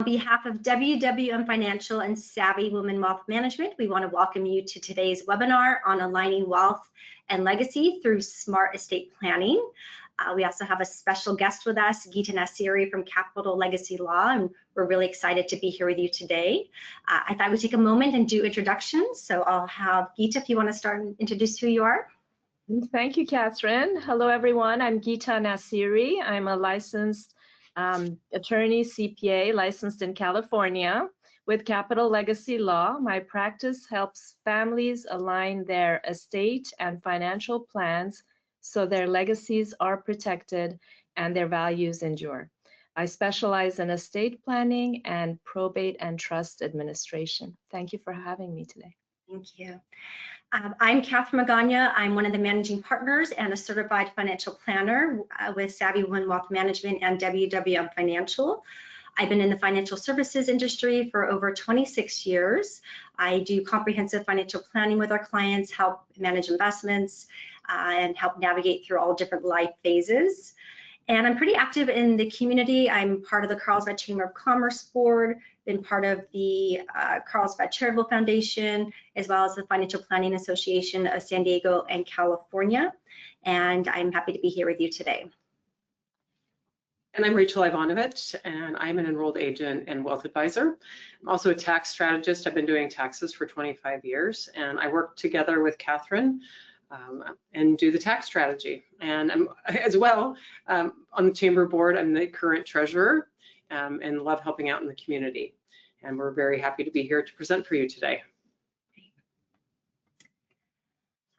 On behalf of WWM Financial and Savvy Women Wealth Management, we want to welcome you to today's webinar on aligning wealth and legacy through smart estate planning. We also have a special guest with us, Geeta Nassiri from Capital Legacy Law, and we're really excited to be here with you today. I thought we'd take a moment and do introductions, so I'll have Geeta, if you want to start and introduce who you are. Thank you, Catherine. Hello, everyone. I'm Geeta Nassiri. I'm a licensed attorney, CPA, licensed in California with Capital Legacy Law. My practice helps families align their estate and financial plans so their legacies are protected and their values endure. I specialize in estate planning and probate and trust administration. Thank you for having me today. Thank you. I'm Catherine Magana. I'm one of the managing partners and a certified financial planner with Savvy Women Wealth Management and WWM Financial. I've been in the financial services industry for over 26 years. I do comprehensive financial planning with our clients, help manage investments, and help navigate through all different life phases. And I'm pretty active in the community. I'm part of the Carlsbad Chamber of Commerce Board, been part of the Carlsbad Charitable Foundation, as well as the Financial Planning Association of San Diego and California. And I'm happy to be here with you today. And I'm Rachel Ivanovich, and I'm an enrolled agent and wealth advisor. I'm also a tax strategist. I've been doing taxes for 25 years, and I work together with Catherine and do the tax strategy. And I'm as well on the chamber board. I'm the current treasurer and love helping out in the community. And we're very happy to be here to present for you today.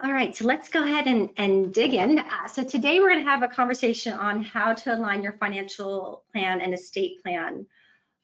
All right, so let's go ahead and dig in. So today we're going to have a conversation on how to align your financial plan and estate plan.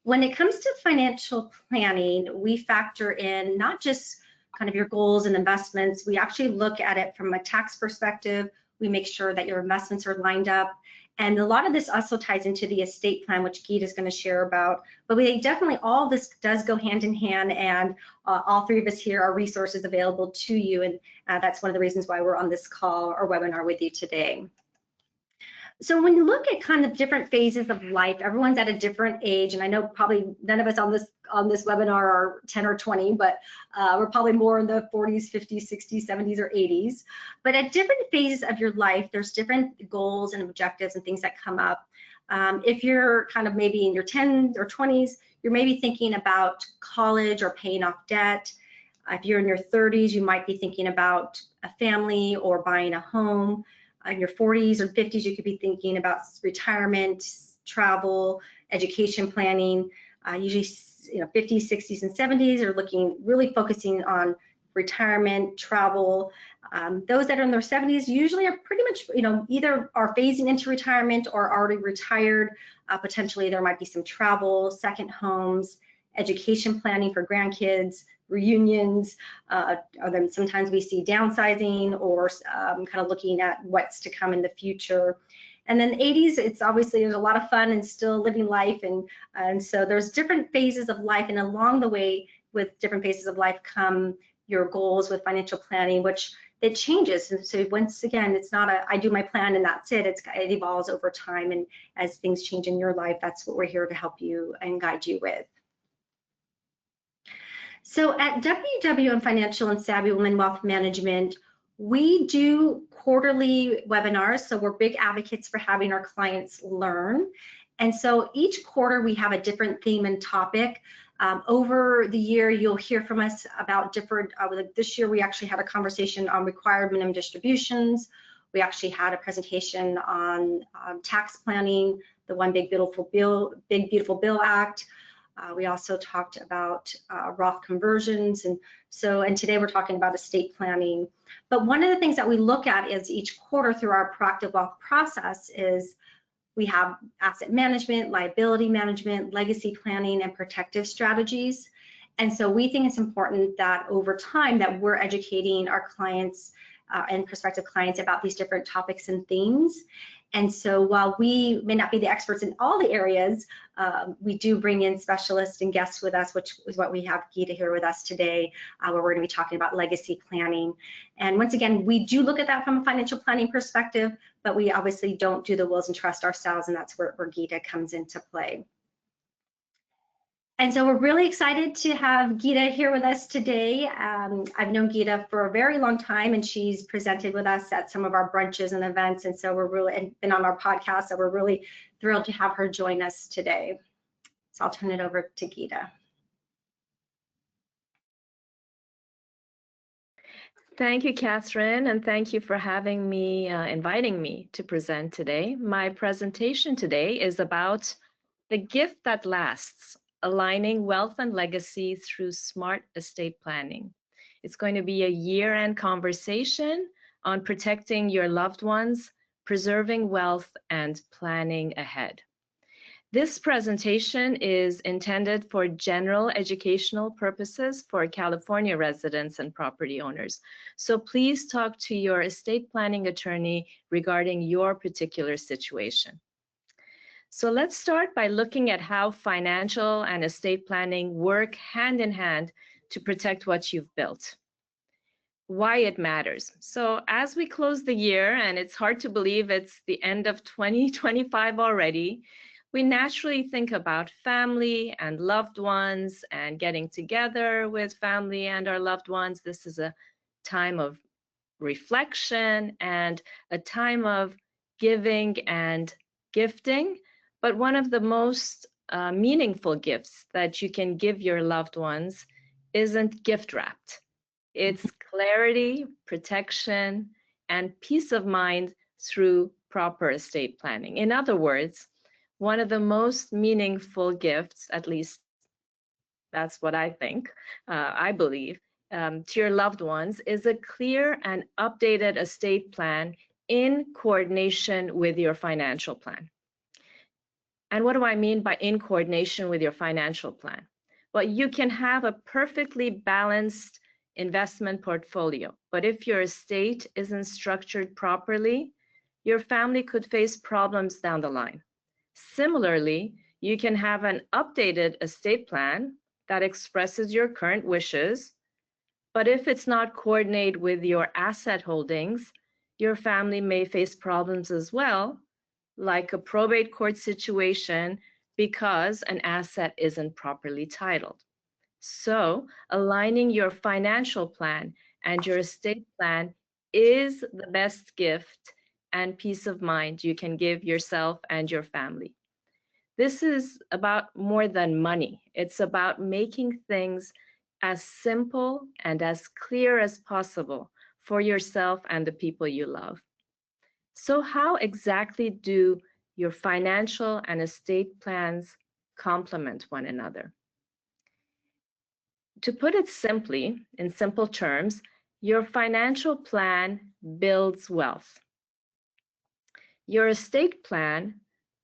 When it comes to financial planning, we factor in not just kind of your goals and investments. We actually look at it from a tax perspective. We make sure that your investments are lined up. And a lot of this also ties into the estate plan, which Geeta is going to share about. But we definitely, all this does go hand in hand, and all three of us here are resources available to you. And that's one of the reasons why we're on this call or webinar with you today. So when you look at kind of different phases of life, everyone's at a different age, and I know probably none of us on this webinar are 10 or 20, but we're probably more in the 40s, 50s, 60s, 70s, or 80s. But at different phases of your life, there's different goals and objectives and things that come up. If you're kind of maybe in your 10s or 20s, you're maybe thinking about college or paying off debt. If you're in your 30s, you might be thinking about a family or buying a home. In your 40s or 50s, you could be thinking about retirement, travel, education planning. Usually, 50s, 60s, and 70s are really focusing on retirement, travel. Those that are in their 70s usually are pretty much, either are phasing into retirement or already retired. Potentially, there might be some travel, second homes, education planning for grandkids, reunions, then sometimes we see downsizing or kind of looking at what's to come in the future. And then the 80s, it's obviously there's a lot of fun and still living life, and so there's different phases of life, and along the way with different phases of life come your goals with financial planning, which it changes. And so once again, it's not I do my plan and that's it. It evolves over time, and as things change in your life, that's what we're here to help you and guide you with. So at WWM Financial and Savvy Women Wealth Management, we do quarterly webinars, so we're big advocates for having our clients learn. And so each quarter we have a different theme and topic. Over the year, you'll hear from us about different, this year we actually had a conversation on required minimum distributions. We actually had a presentation on tax planning, the One Big Beautiful Bill Act. We also talked about Roth conversions, and today we're talking about estate planning. But one of the things that we look at is each quarter through our proactive wealth process is we have asset management, liability management, legacy planning, and protective strategies. And so we think it's important that over time that we're educating our clients and prospective clients about these different topics and themes. And so while we may not be the experts in all the areas, we do bring in specialists and guests with us, which is what we have Geeta here with us today, where we're going to be talking about legacy planning. And once again, we do look at that from a financial planning perspective, but we obviously don't do the wills and trusts ourselves, and that's where Geeta comes into play. And so we're really excited to have Gita here with us today. I've known Gita for a very long time, and she's presented with us at some of our brunches and events. And so we're really been on our podcast. So we're really thrilled to have her join us today. So I'll turn it over to Gita. Thank you, Catherine, and thank you for having me, inviting me to present today. My presentation today is about the gift that lasts, aligning wealth and legacy through smart estate planning. It's going to be a year-end conversation on protecting your loved ones, preserving wealth, and planning ahead. This presentation is intended for general educational purposes for California residents and property owners. So please talk to your estate planning attorney regarding your particular situation. So let's start by looking at how financial and estate planning work hand in hand to protect what you've built. Why it matters. So as we close the year, and it's hard to believe it's the end of 2025 already, we naturally think about family and loved ones and getting together with family and our loved ones. This is a time of reflection and a time of giving and gifting. But one of the most meaningful gifts that you can give your loved ones isn't gift wrapped. It's clarity, protection, and peace of mind through proper estate planning. In other words, one of the most meaningful gifts, at least that's what I think, I believe, to your loved ones is a clear and updated estate plan in coordination with your financial plan. And what do I mean by in coordination with your financial plan? Well, you can have a perfectly balanced investment portfolio, but if your estate isn't structured properly, your family could face problems down the line. Similarly, you can have an updated estate plan that expresses your current wishes, but if it's not coordinated with your asset holdings, your family may face problems as well, like a probate court situation because an asset isn't properly titled. So, aligning your financial plan and your estate plan is the best gift and peace of mind you can give yourself and your family. This is about more than money. It's about making things as simple and as clear as possible for yourself and the people you love. So how exactly do your financial and estate plans complement one another? To put it simply, in simple terms, your financial plan builds wealth. Your estate plan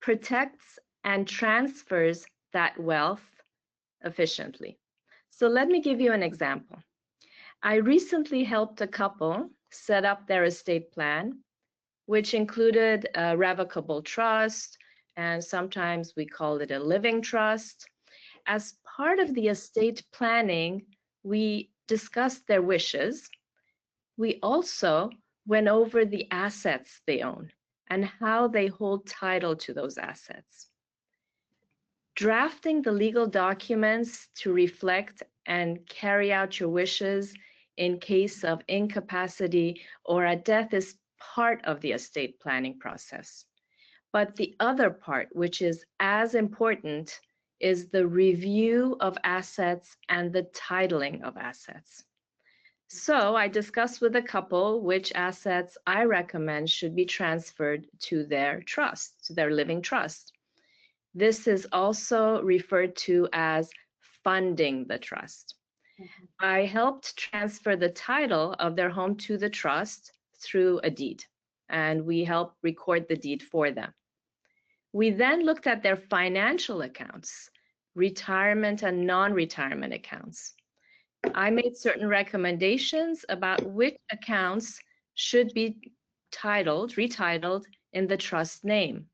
protects and transfers that wealth efficiently. So let me give you an example. I recently helped a couple set up their estate plan, which included a revocable trust, and sometimes we call it a living trust. As part of the estate planning, we discussed their wishes. We also went over the assets they own and how they hold title to those assets. Drafting the legal documents to reflect and carry out your wishes in case of incapacity or a death is part of the estate planning process. But the other part, which is as important, is the review of assets and the titling of assets. So I discussed with a couple which assets I recommend should be transferred to their trust, to their living trust. This is also referred to as funding the trust. I helped transfer the title of their home to the trust through a deed, and we helped record the deed for them. We then looked at their financial accounts, retirement and non-retirement accounts. I made certain recommendations about which accounts should be retitled in the trust name.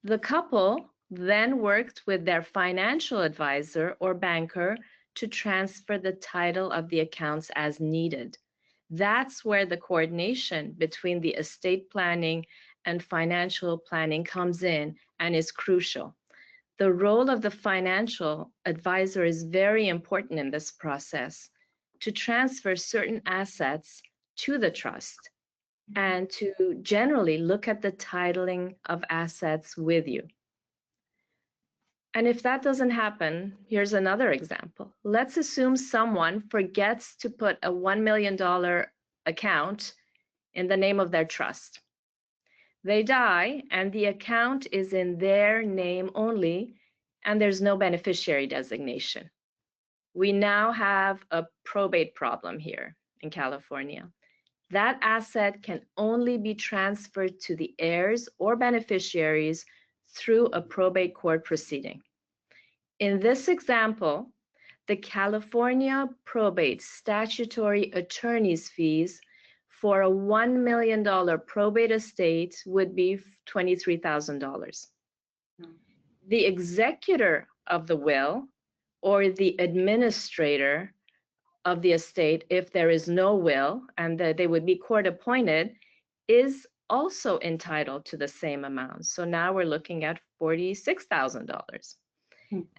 The couple then worked with their financial advisor or banker to transfer the title of the accounts as needed. That's where the coordination between the estate planning and financial planning comes in and is crucial. the role of the financial advisor is very important in this process to transfer certain assets to the trust and to generally look at the titling of assets with you. And if that doesn't happen, here's another example. Let's assume someone forgets to put a $1 million account in the name of their trust. They die and the account is in their name only and there's no beneficiary designation. We now have a probate problem here in California. That asset can only be transferred to the heirs or beneficiaries through a probate court proceeding. In this example, the California probate statutory attorney's fees for a $1 million probate estate would be $23,000. The executor of the will or the administrator of the estate, if there is no will and that they would be court appointed, is also entitled to the same amount. So now we're looking at $46,000.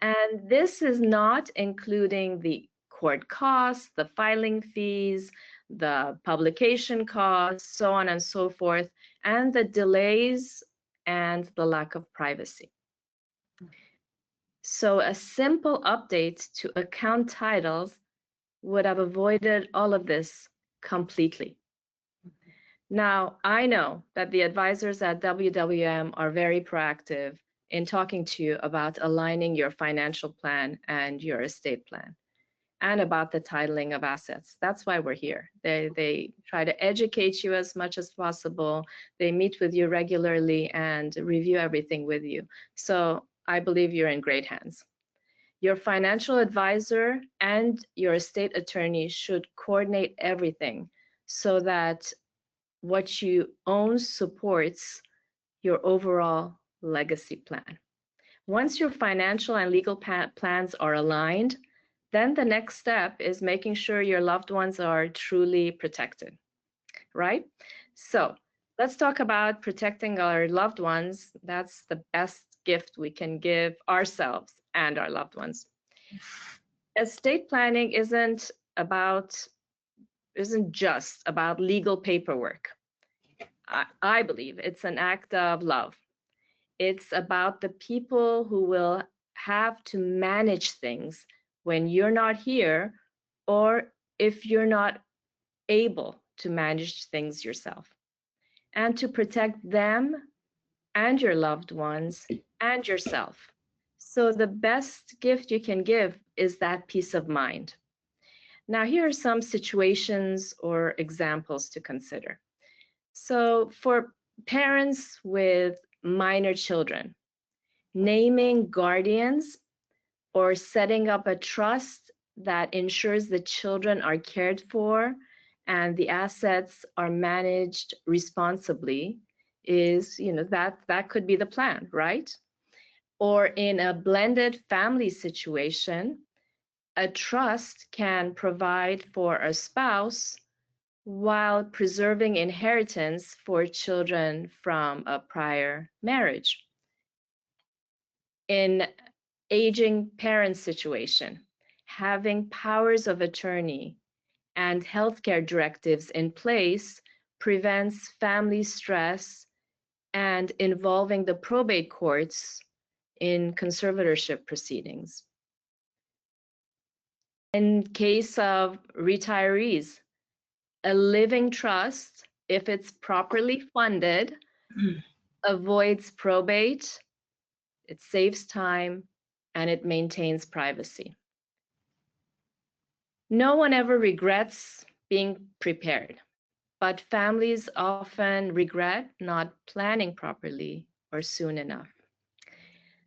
And this is not including the court costs, the filing fees, the publication costs, so on and so forth, and the delays and the lack of privacy. So a simple update to account titles would have avoided all of this completely. Now, I know that the advisors at WWM are very proactive in talking to you about aligning your financial plan and your estate plan and about the titling of assets. That's why we're here. They try to educate you as much as possible. They meet with you regularly and review everything with you. So I believe you're in great hands. Your financial advisor and your estate attorney should coordinate everything so that what you own supports your overall legacy plan. Once your financial and legal plans are aligned, then the next step is making sure your loved ones are truly protected, right? So let's talk about protecting our loved ones. That's the best gift we can give ourselves and our loved ones. Estate planning isn't just about legal paperwork. I believe it's an act of love. It's about the people who will have to manage things when you're not here, or if you're not able to manage things yourself, and to protect them and your loved ones and yourself. So the best gift you can give is that peace of mind. Now, here are some situations or examples to consider. So for parents with minor children, naming guardians or setting up a trust that ensures the children are cared for and the assets are managed responsibly is, that could be the plan, right? Or in a blended family situation, a trust can provide for a spouse while preserving inheritance for children from a prior marriage. In aging parent situation, having powers of attorney and healthcare directives in place prevents family stress and involving the probate courts in conservatorship proceedings. In case of retirees, a living trust, if it's properly funded, avoids probate, it saves time, and it maintains privacy. No one ever regrets being prepared, but families often regret not planning properly or soon enough.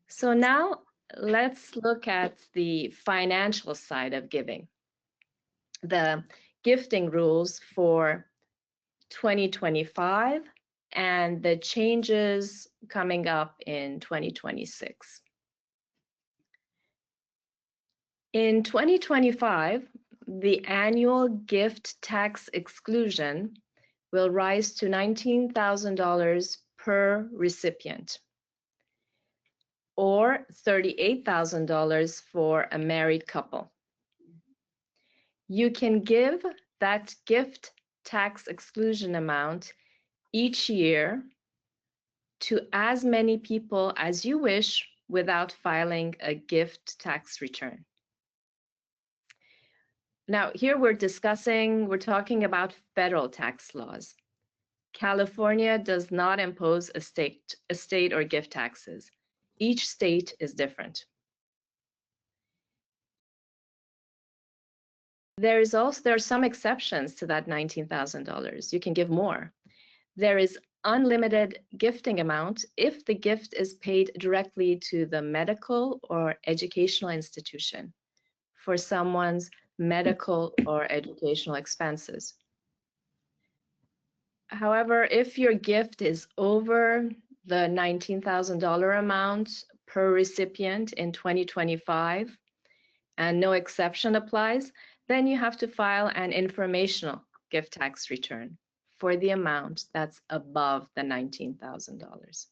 So now let's look at the financial side of giving. The gifting rules for 2025 and the changes coming up in 2026. In 2025, the annual gift tax exclusion will rise to $19,000 per recipient, or $38,000 for a married couple. You can give that gift tax exclusion amount each year to as many people as you wish without filing a gift tax return. Now, here we're talking about federal tax laws. California does not impose estate or gift taxes. Each state is different. There are some exceptions to that $19,000. You can give more. There is unlimited gifting amount if the gift is paid directly to the medical or educational institution for someone's medical or educational expenses. However, if your gift is over the $19,000 amount per recipient in 2025 and no exception applies, then you have to file an informational gift tax return for the amount that's above the $19,000.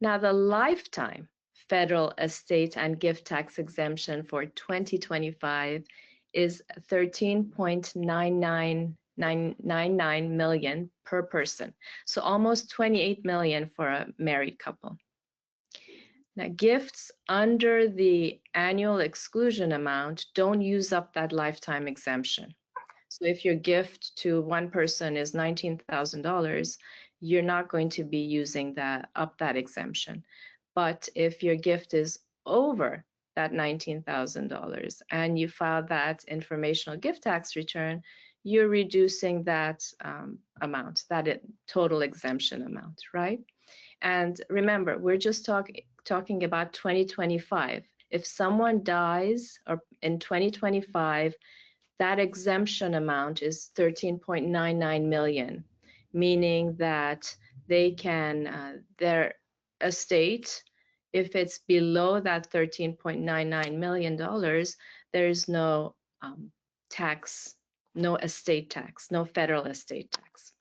Now, the lifetime federal estate and gift tax exemption for 2025 is $13.999 million per person, so almost $28 million for a married couple. Now, gifts under the annual exclusion amount don't use up that lifetime exemption. So if your gift to one person is $19,000, you're not going to be using that exemption. But if your gift is over that $19,000 and you file that informational gift tax return, you're reducing that amount, total exemption amount, right? And remember, we're just talking about 2025. If someone dies in 2025, that exemption amount is $13.99 million, meaning that they can, their estate, if it's below that $13.99 million, there's no tax, no estate tax, no federal estate tax.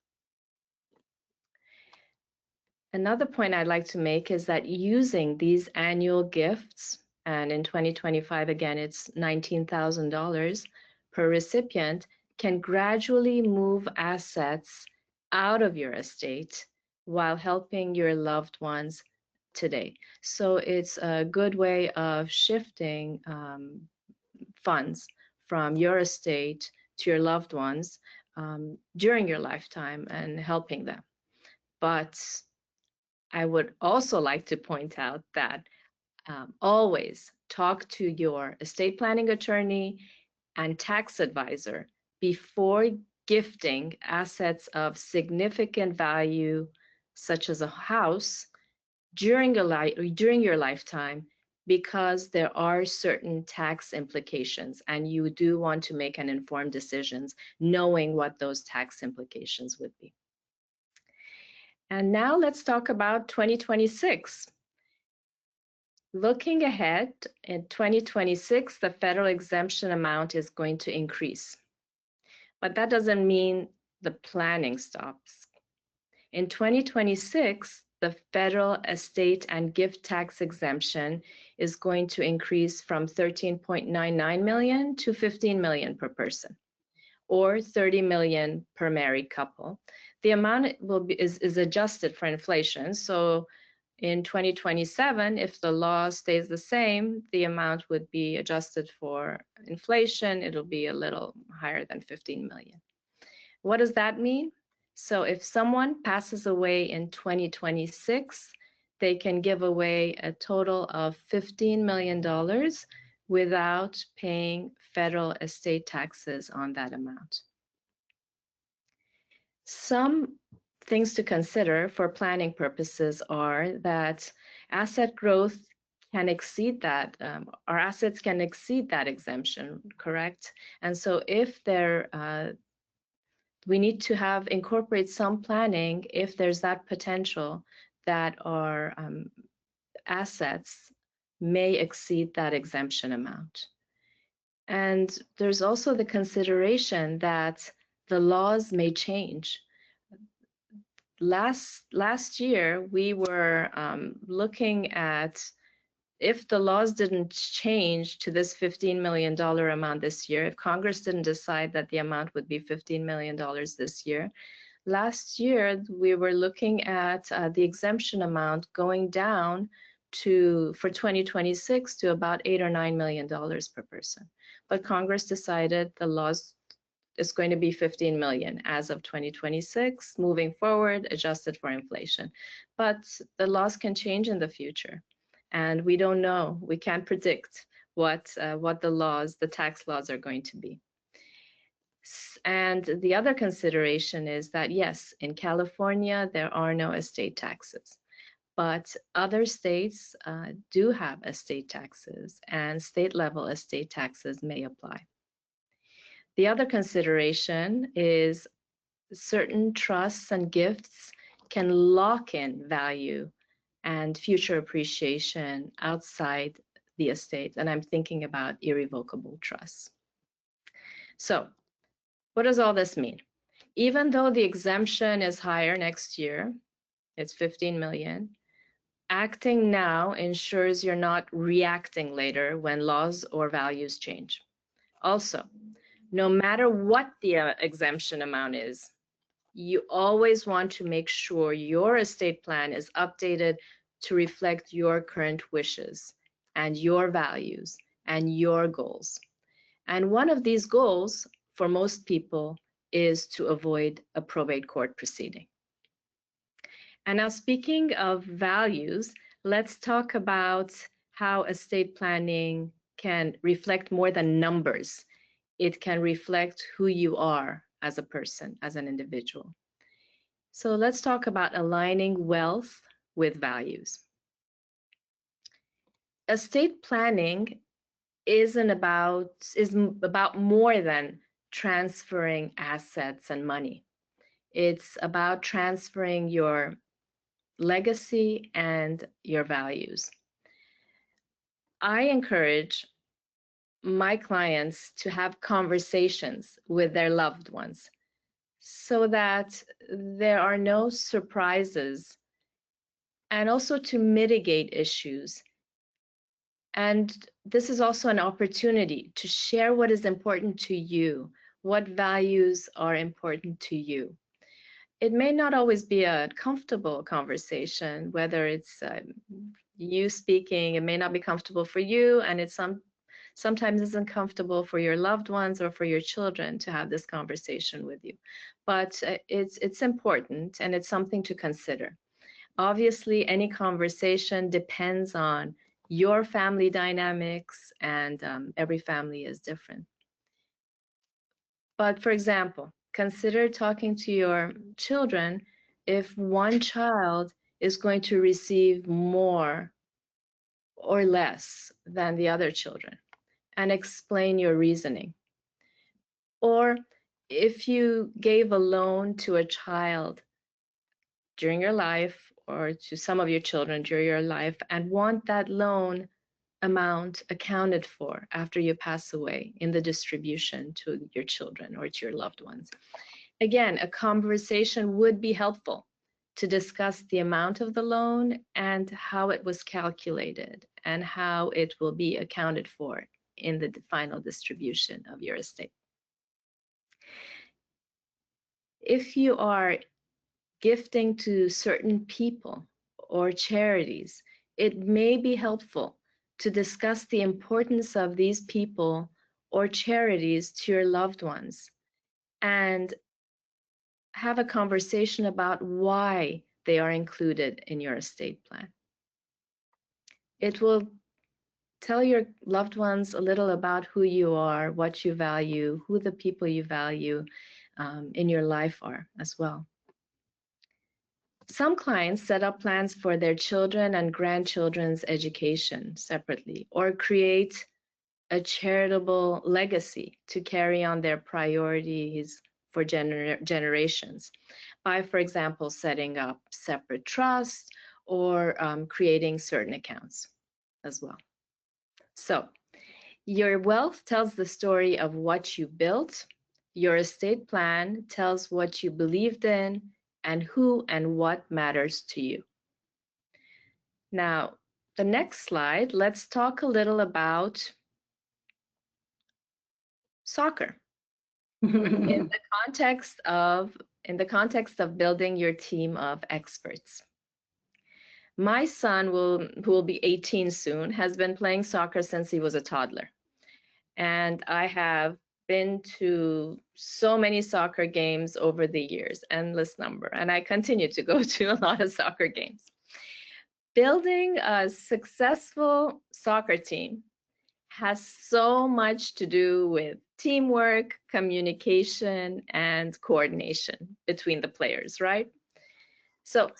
Another point I'd like to make is that using these annual gifts, and in 2025, again, it's $19,000 per recipient, can gradually move assets out of your estate while helping your loved ones today. So it's a good way of shifting funds from your estate to your loved ones during your lifetime and helping them. But I would also like to point out that always talk to your estate planning attorney and tax advisor before gifting assets of significant value, such as a house, during your lifetime, because there are certain tax implications, and you do want to make an informed decisions knowing what those tax implications would be. And now let's talk about 2026. Looking ahead, in 2026, the federal exemption amount is going to increase. But that doesn't mean the planning stops. In 2026, the federal estate and gift tax exemption is going to increase from $13.99 million to $15 million per person, or $30 million per married couple. The amount is adjusted for inflation. So in 2027, if the law stays the same, the amount would be adjusted for inflation. It'll be a little higher than 15 million. What does that mean? So if someone passes away in 2026, they can give away a total of $15 million without paying federal estate taxes on that amount. Some things to consider for planning purposes are that asset growth can exceed that, our assets can exceed that exemption, correct? And so if we need to incorporate some planning if there's that potential that our assets may exceed that exemption amount. And there's also the consideration that the laws may change. last year, we were looking at if the laws didn't change to this $15 million amount this year, if Congress didn't decide that the amount would be $15 million this year, last year we were looking at the exemption amount going down for 2026 to about $8 or $9 million per person. But Congress decided the laws is going to be 15 million as of 2026, moving forward, adjusted for inflation. But the laws can change in the future, and we don't know. We can't predict what the tax laws are going to be. And the other consideration is that, yes, in California, there are no estate taxes, but other states do have estate taxes, and state-level estate taxes may apply. The other consideration is certain trusts and gifts can lock in value and future appreciation outside the estate, and I'm thinking about irrevocable trusts. So, what does all this mean? Even though the exemption is higher next year, it's 15 million, acting now ensures you're not reacting later when laws or values change. Also, no matter what the exemption amount is, you always want to make sure your estate plan is updated to reflect your current wishes and your values and your goals. And one of these goals for most people is to avoid a probate court proceeding. And now, speaking of values, let's talk about how estate planning can reflect more than numbers. It can reflect who you are as a person, as an individual. So let's talk about aligning wealth with values. Estate planning is about more than transferring assets and money. It's about transferring your legacy and your values. I encourage my clients to have conversations with their loved ones so that there are no surprises, and also to mitigate issues. And this is also an opportunity to share what is important to you, what values are important to you. It may not always be a comfortable conversation, whether it's you speaking, it may not be comfortable for you, and it's sometimes isn't comfortable for your loved ones or for your children to have this conversation with you. But it's important, and it's something to consider. Obviously, any conversation depends on your family dynamics, and every family is different. But for example, consider talking to your children if one child is going to receive more or less than the other children, and explain your reasoning. Or if you gave a loan to a child during your life, or to some of your children during your life, and want that loan amount accounted for after you pass away in the distribution to your children or to your loved ones. Again, a conversation would be helpful to discuss the amount of the loan and how it was calculated and how it will be accounted for in the final distribution of your estate. If you are gifting to certain people or charities, it may be helpful to discuss the importance of these people or charities to your loved ones and have a conversation about why they are included in your estate plan. It will tell your loved ones a little about who you are, what you value, who the people you value in your life are as well. Some clients set up plans for their children and grandchildren's education separately, or create a charitable legacy to carry on their priorities for generations by, for example, setting up separate trusts or creating certain accounts as well. So your wealth tells the story of what you built. Your estate plan tells what you believed in and who and what matters to you. Now, the next slide, let's talk a little about soccer in the context of building your team of experts. My son, who will be 18 soon, has been playing soccer since he was a toddler. And I have been to so many soccer games over the years, endless number, and I continue to go to a lot of soccer games. Building a successful soccer team has so much to do with teamwork, communication, and coordination between the players, right? So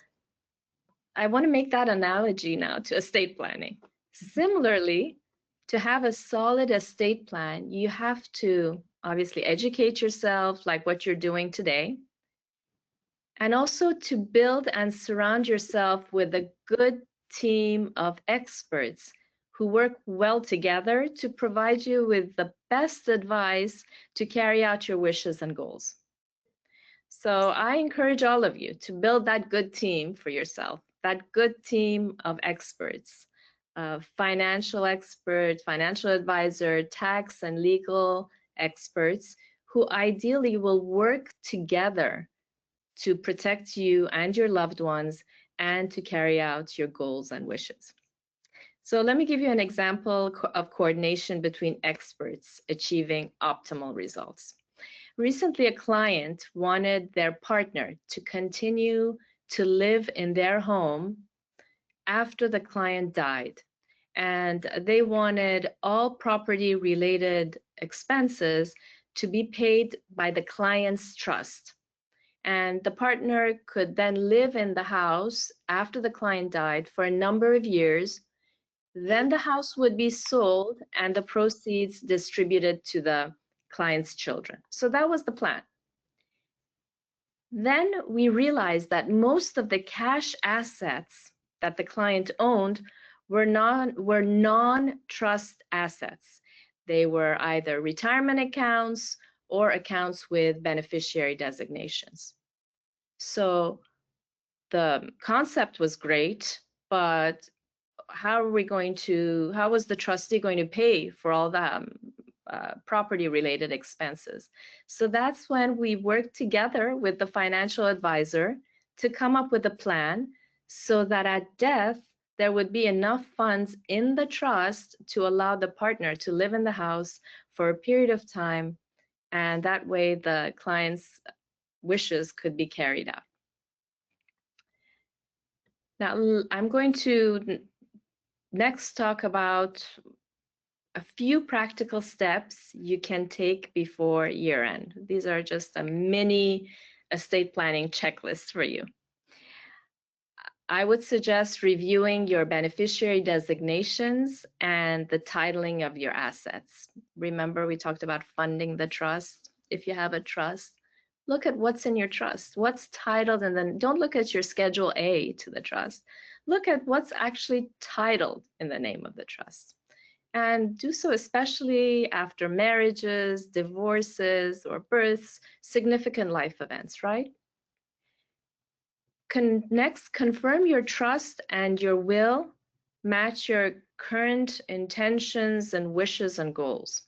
I want to make that analogy now to estate planning. Similarly, to have a solid estate plan, you have to obviously educate yourself like what you're doing today, and also to build and surround yourself with a good team of experts who work well together to provide you with the best advice to carry out your wishes and goals. So I encourage all of you to build that good team for yourself, that good team of experts, financial expert, financial advisor, tax and legal experts who ideally will work together to protect you and your loved ones and to carry out your goals and wishes. So let me give you an example of coordination between experts achieving optimal results. Recently, a client wanted their partner to continue to live in their home after the client died, and they wanted all property-related expenses to be paid by the client's trust. And the partner could then live in the house after the client died for a number of years. Then the house would be sold and the proceeds distributed to the client's children. So that was the plan. Then we realized that most of the cash assets that the client owned were non-trust assets. They were either retirement accounts or accounts with beneficiary designations. So the concept was great, but how was the trustee going to pay for all the property-related expenses? So that's when we worked together with the financial advisor to come up with a plan so that at death, there would be enough funds in the trust to allow the partner to live in the house for a period of time, and that way the client's wishes could be carried out. Now, I'm going to next talk about a few practical steps you can take before year end. These are just a mini estate planning checklist for you. I would suggest reviewing your beneficiary designations and the titling of your assets. Remember, we talked about funding the trust. If you have a trust, look at what's in your trust, what's titled, and then don't look at your Schedule A to the trust. Look at what's actually titled in the name of the trust. And do so especially after marriages, divorces, or births, significant life events, right? Next, confirm your trust and your will match your current intentions and wishes and goals.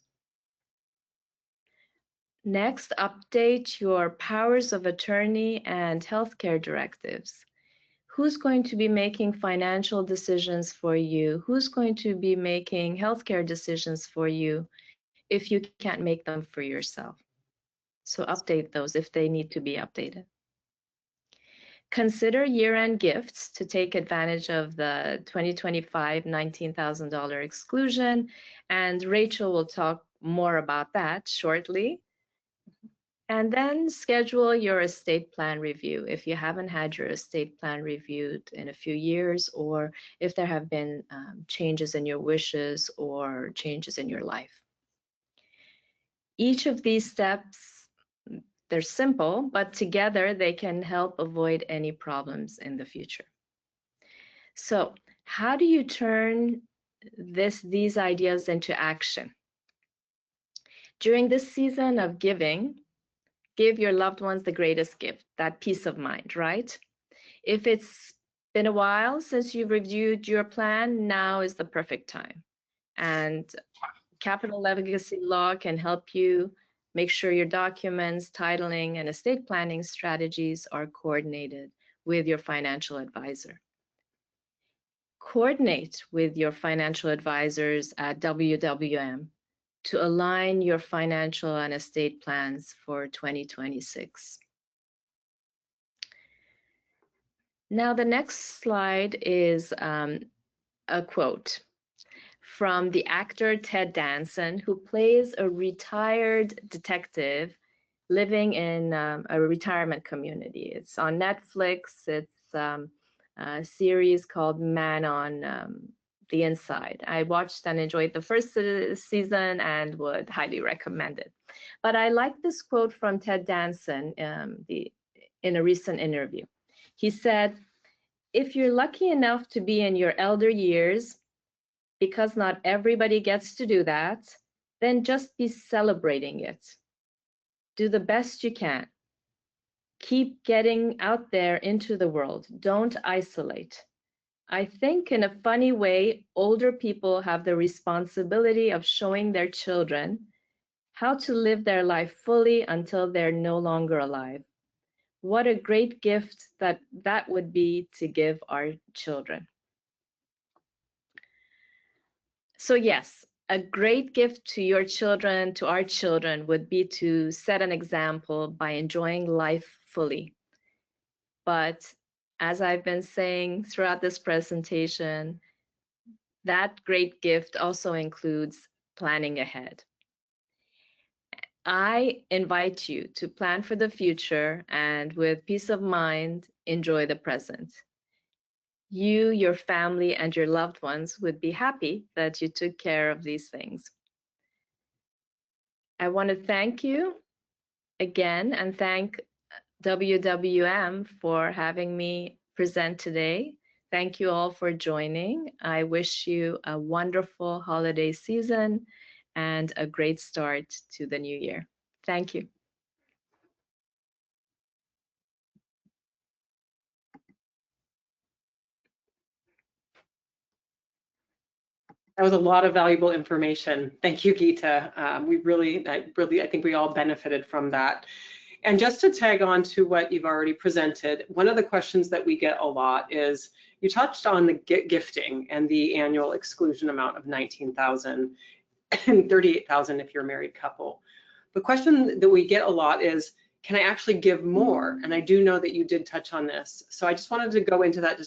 Next, update your powers of attorney and healthcare directives. Who's going to be making financial decisions for you? Who's going to be making healthcare decisions for you if you can't make them for yourself? So update those if they need to be updated. Consider year-end gifts to take advantage of the 2025 $19,000 exclusion, and Rachel will talk more about that shortly. And then schedule your estate plan review if you haven't had your estate plan reviewed in a few years, or if there have been changes in your wishes or changes in your life. Each of these steps, they're simple, but together they can help avoid any problems in the future. So how do you turn these ideas into action? During this season of giving, give your loved ones the greatest gift, that peace of mind, right? If it's been a while since you've reviewed your plan, now is the perfect time. And Capital Legacy Law can help you make sure your documents, titling, and estate planning strategies are coordinated with your financial advisor. Coordinate with your financial advisors at WWM to align your financial and estate plans for 2026. Now, the next slide is a quote from the actor Ted Danson, who plays a retired detective living in a retirement community. It's on Netflix. It's a series called Man on the Inside. I watched and enjoyed the first season and would highly recommend it. But I like this quote from Ted Danson in a recent interview. He said, "If you're lucky enough to be in your elder years, because not everybody gets to do that, then just be celebrating it. Do the best you can. Keep getting out there into the world. Don't isolate. I think in a funny way, older people have the responsibility of showing their children how to live their life fully until they're no longer alive. What a great gift that would be to give our children." So yes, a great gift to your children, to our children, would be to set an example by enjoying life fully. But as I've been saying throughout this presentation, that great gift also includes planning ahead. I invite you to plan for the future and with peace of mind, enjoy the present. You, your family, and your loved ones would be happy that you took care of these things. I want to thank you again and thank WWM for having me present today. Thank you all for joining. I wish you a wonderful holiday season and a great start to the new year. Thank you. That was a lot of valuable information. Thank you, Geeta. I think we all benefited from that. And just to tag on to what you've already presented, one of the questions that we get a lot is, you touched on the gifting and the annual exclusion amount of $19,000 and $38,000 if you're a married couple. The question that we get a lot is, can I actually give more? And I do know that you did touch on this. So I just wanted to go into that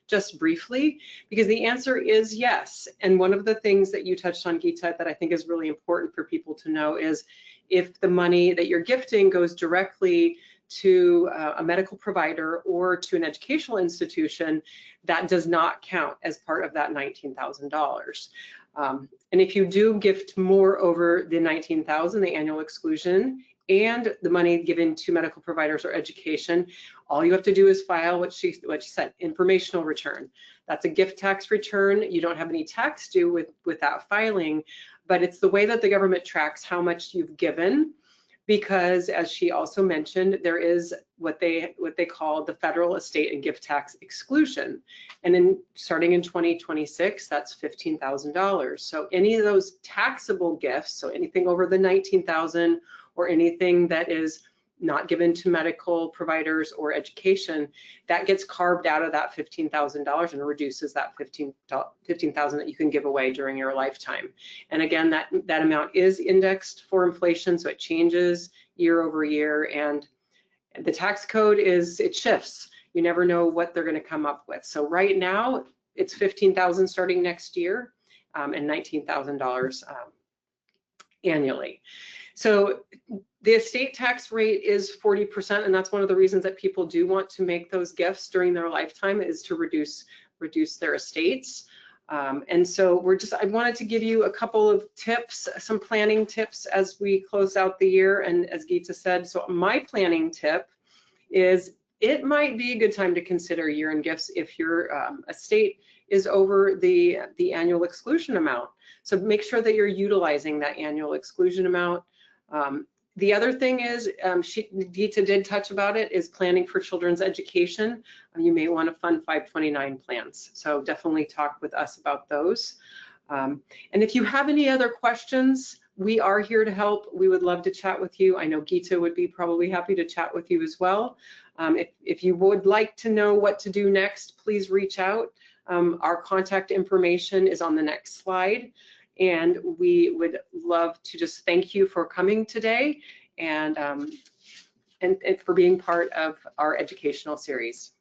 just briefly, because the answer is yes. And one of the things that you touched on, Geeta, that I think is really important for people to know is, if the money that you're gifting goes directly to a medical provider or to an educational institution, that does not count as part of that $19,000. And if you do gift more over the $19,000, the annual exclusion, and the money given to medical providers or education, all you have to do is file what she said, informational return. That's a gift tax return. You don't have any tax due with that filing, but it's the way that the government tracks how much you've given, because as she also mentioned, there is what they call the federal estate and gift tax exclusion. And then starting in 2026, that's $15,000. So any of those taxable gifts, so anything over the $19,000 or anything that is not given to medical providers or education, that gets carved out of that $15,000 and reduces that $15,000 that you can give away during your lifetime. And again, that amount is indexed for inflation, so it changes year over year. And the tax code it shifts. You never know what they're going to come up with. So right now, it's $15,000 starting next year, and $19,000 annually. So the estate tax rate is 40%, and that's one of the reasons that people do want to make those gifts during their lifetime, is to reduce their estates. And so I wanted to give you a couple of tips, some planning tips as we close out the year. And as Geeta said, so my planning tip is, it might be a good time to consider year-end gifts if your estate is over the annual exclusion amount. So make sure that you're utilizing that annual exclusion amount. The other thing is, Geeta did touch about it, is planning for children's education. You may want to fund 529 plans. So definitely talk with us about those. And if you have any other questions, we are here to help. We would love to chat with you. I know Geeta would be probably happy to chat with you as well. If you would like to know what to do next, please reach out. Our contact information is on the next slide. And we would love to just thank you for coming today and for being part of our educational series.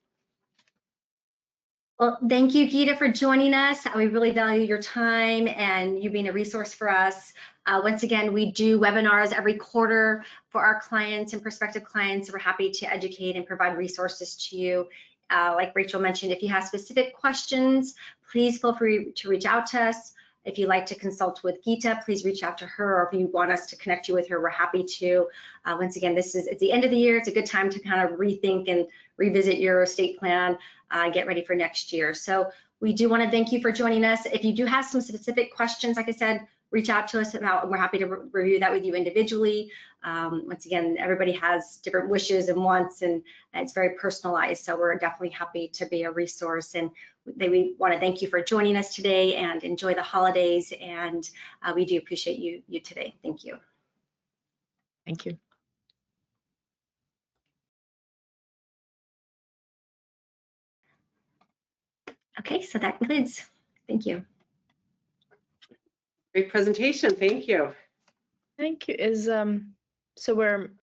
Well, thank you, Geeta, for joining us. We really value your time and you being a resource for us. Once again, we do webinars every quarter for our clients and prospective clients. We're happy to educate and provide resources to you. Like Rachel mentioned, if you have specific questions, please feel free to reach out to us. If you'd like to consult with Geeta, please reach out to her, or if you want us to connect you with her, we're happy to. Once again, it's the end of the year. It's a good time to kind of rethink and revisit your estate plan, get ready for next year. So we do want to thank you for joining us. If you do have some specific questions, like I said, reach out to us about, we're happy to review that with you individually. Once again, everybody has different wishes and wants, and it's very personalized. So we're definitely happy to be a resource. And we want to thank you for joining us today, and enjoy the holidays. And we do appreciate you today. Thank you. Thank you. Okay, so that concludes. Thank you. Great presentation, thank you. Thank you. So we're